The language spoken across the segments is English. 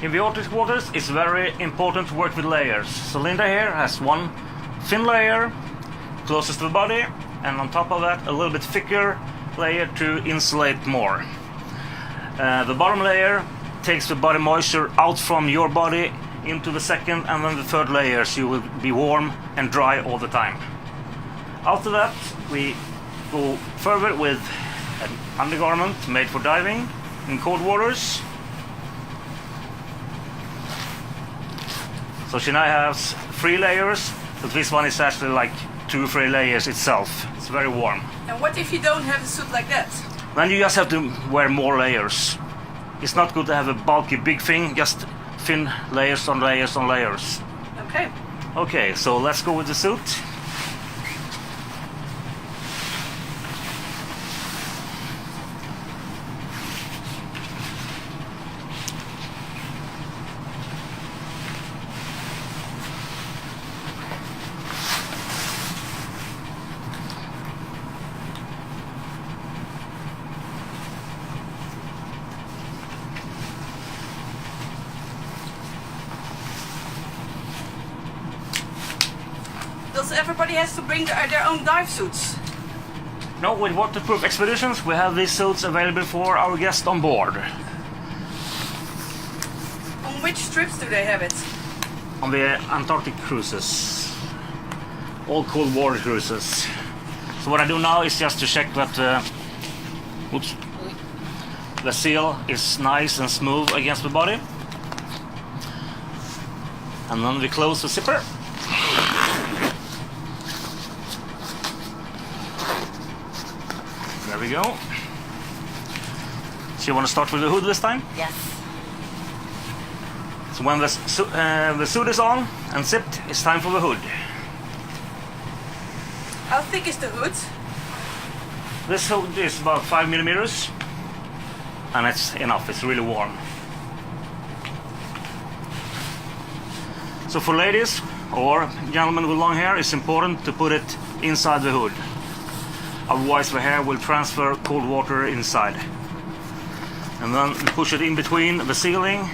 In the Arctic waters, it's very important to work with layers. So Linda here has one thin layer closest to the body, and on top of that a little bit thicker layer to insulate more. The bottom layer takes the body moisture out from your body into the second and then the third layer, so you will be warm and dry all the time. After that we go further with an undergarment made for diving in cold waters. So she now has 3 layers, but this one is actually like 2-3 layers itself. It's very warm. And what if you don't have a suit like that? Then you just have to wear more layers. It's not good to have a bulky big thing, just thin layers on layers on layers. Okay. Okay, so let's go with the suit. Does everybody has to bring their own dive suits? No, with Waterproof Expeditions we have these suits available for our guests on board. On which trips do they have it? On the Antarctic cruises. All cold water cruises. So what I do now is just to check that the seal is nice and smooth against the body. And then we close the zipper. There we go. So you want to start with the hood this time? Yes. So when the suit is on and zipped, it's time for the hood. How thick is the hood? This hood is about 5 millimeters, and it's enough. It's really warm. So for ladies or gentlemen with long hair, it's important to put it inside the hood. Otherwise the hair will transfer cold water inside. And then you push it in between the ceiling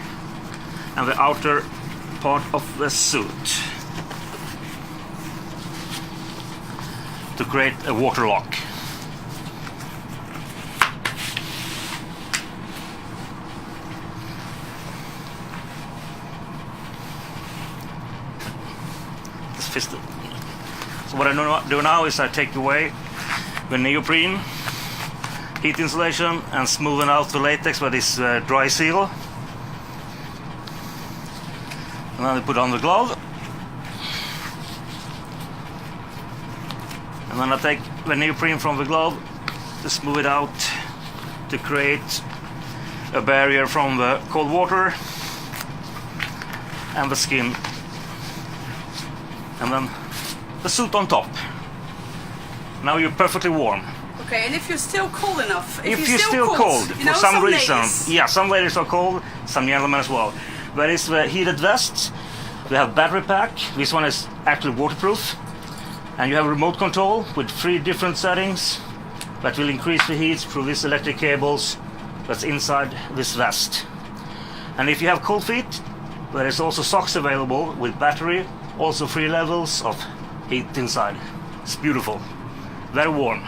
and the outer part of the suit to create a water lock. So what I do now is I take away the neoprene, heat insulation, and smoothen out the latex with this dry seal. And then I put on the glove. And then I take the neoprene from the glove to smooth it out to create a barrier from the cold water and the skin. And then the suit on top. Now you're perfectly warm. Okay, and if you're still cold enough, if you're still cold you know, for some reason, ladies. yeah, some ladies are cold, some gentlemen as well. There is the heated vest. We have battery pack. This one is actually waterproof, and you have remote control with 3 different settings that will increase the heat through these electric cables that's inside this vest. And if you have cold feet, there is also socks available with battery, also 3 levels of heat inside. It's beautiful, very warm.